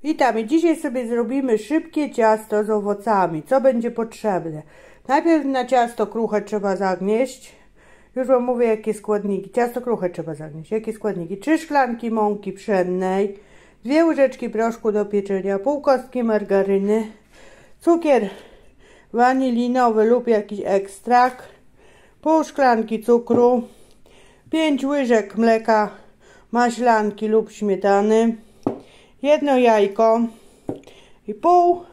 Witam, i dzisiaj sobie zrobimy szybkie ciasto z owocami. Co będzie potrzebne? Najpierw na ciasto kruche trzeba zagnieść. Już wam mówię, jakie składniki. Ciasto kruche trzeba zagnieść. Jakie składniki? 3 szklanki mąki pszennej, 2 łyżeczki proszku do pieczenia, pół kostki margaryny, cukier wanilinowy lub jakiś ekstrakt, pół szklanki cukru, 5 łyżek mleka maślanki lub śmietany, 1 jajko i pół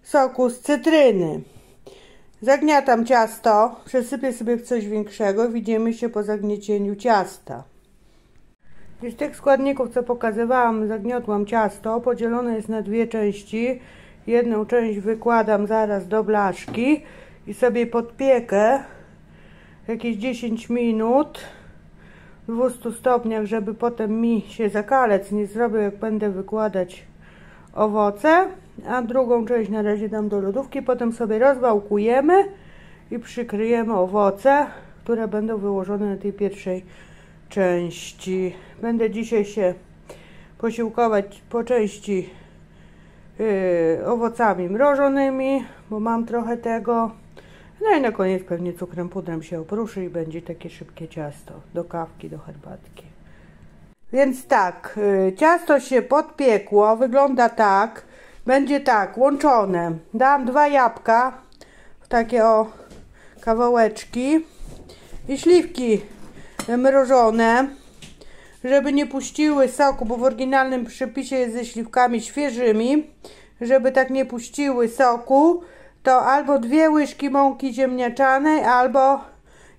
soku z cytryny. Zagniatam ciasto, przesypię sobie w coś większego. Widzimy się po zagniecieniu ciasta. Z tych składników, co pokazywałam, zagniotłam ciasto. Podzielone jest na 2 części. Jedną część wykładam zaraz do blaszki i sobie podpiekę jakieś 10 minut w 200 stopniach, żeby potem mi się zakalec nie zrobił, jak będę wykładać owoce. A drugą część na razie dam do lodówki. Potem sobie rozwałkujemy i przykryjemy owoce, które będą wyłożone na tej pierwszej części. Będę dzisiaj się posiłkować po części owocami mrożonymi, bo mam trochę tego. No i na koniec pewnie cukrem pudrem się oprószy i będzie takie szybkie ciasto do kawki, do herbatki. Więc tak, ciasto się podpiekło, wygląda tak, będzie tak, łączone. Dam 2 jabłka w takie o kawałeczki i śliwki mrożone, żeby nie puściły soku, bo w oryginalnym przepisie jest ze śliwkami świeżymi. Żeby tak nie puściły soku, to albo 2 łyżki mąki ziemniaczanej, albo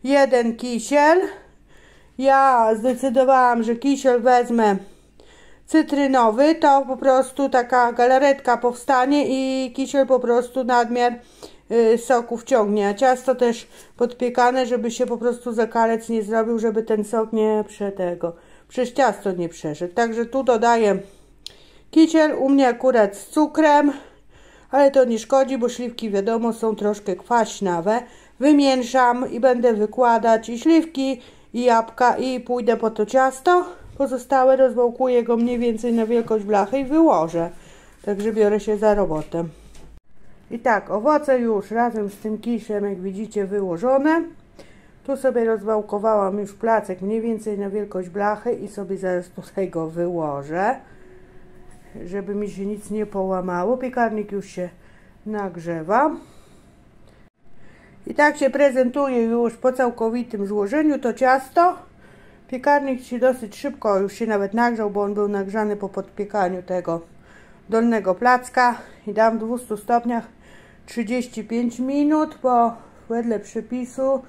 1 kisiel. Ja zdecydowałam, że kisiel wezmę cytrynowy, to po prostu taka galaretka powstanie i kisiel po prostu nadmiar soku wciągnie. A ciasto też podpiekane, żeby się po prostu zakalec nie zrobił, żeby ten sok nie przez ciasto nie przeszedł. Także tu dodaję kisiel, u mnie akurat z cukrem, ale to nie szkodzi, bo śliwki wiadomo są troszkę kwaśnawe. Wymieszam i będę wykładać i śliwki, i jabłka, i pójdę po to ciasto. Pozostałe rozwałkuję go mniej więcej na wielkość blachy i wyłożę. Także biorę się za robotę. I tak, owoce już razem z tym kiszem, jak widzicie, wyłożone. Tu sobie rozwałkowałam już placek mniej więcej na wielkość blachy i sobie zaraz tutaj go wyłożę, żeby mi się nic nie połamało. Piekarnik już się nagrzewa. I tak się prezentuje już po całkowitym złożeniu to ciasto. Piekarnik się dosyć szybko już się nawet nagrzał, bo on był nagrzany po podpiekaniu tego dolnego placka. I dam w 200 stopniach 35 minut, bo wedle przepisu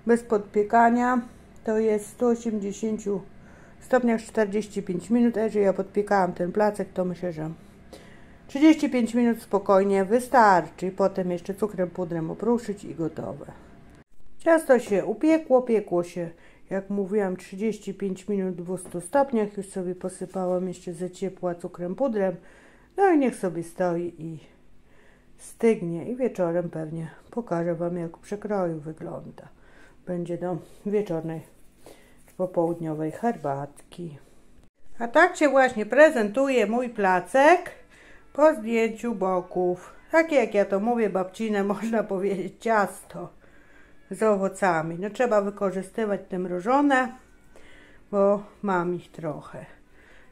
bez podpiekania to jest w 180 stopniach 45 minut. A jeżeli ja podpiekałam ten placek, to myślę, że 35 minut spokojnie wystarczy. Potem jeszcze cukrem pudrem opruszyć i gotowe. Ciasto się upiekło, piekło się, jak mówiłam, 35 minut w 200 stopniach. Już sobie posypałam jeszcze ze ciepła cukrem pudrem. No i niech sobie stoi i stygnie. I wieczorem pewnie pokażę wam, jak w przekroju wygląda. Będzie do wieczornej, popołudniowej herbatki. A tak się właśnie prezentuje mój placek po zdjęciu boków. Takie, jak ja to mówię, babcine, można powiedzieć, ciasto z owocami. No trzeba wykorzystywać te mrożone, bo mam ich trochę.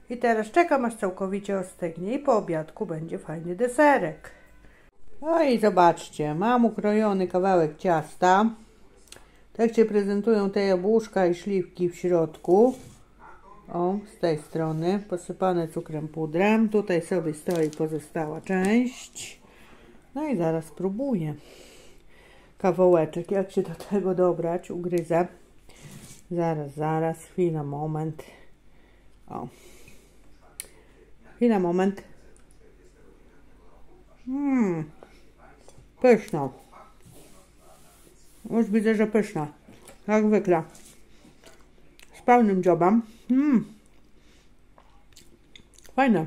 I teraz czekam, aż całkowicie ostygnie i po obiadku będzie fajny deserek. No i zobaczcie, mam ukrojony kawałek ciasta. Tak się prezentują te jabłuszka i śliwki w środku. O, z tej strony posypane cukrem pudrem. Tutaj sobie stoi pozostała część. No i zaraz spróbuję. Kawałeczek, jak się do tego dobrać, ugryzę. Zaraz, chwila, moment. O. Chwila, moment. Pyszna. Już widzę, że pyszna. Jak zwykle. Z pełnym dziobem. Fajne.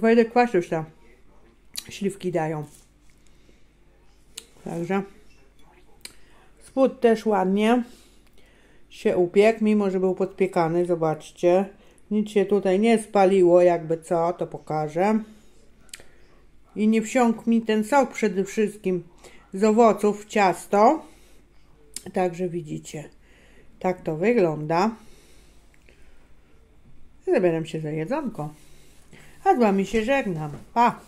Fajny kwas już te śliwki dają. Także spód też ładnie się upiekł, mimo że był podpiekany. Zobaczcie. Nic się tutaj nie spaliło, jakby co, to pokażę. I nie wsiąkł mi ten sok przede wszystkim z owoców w ciasto. Także widzicie, tak to wygląda. Zabieram się za jedzonko. A z wami się żegnam. Pa!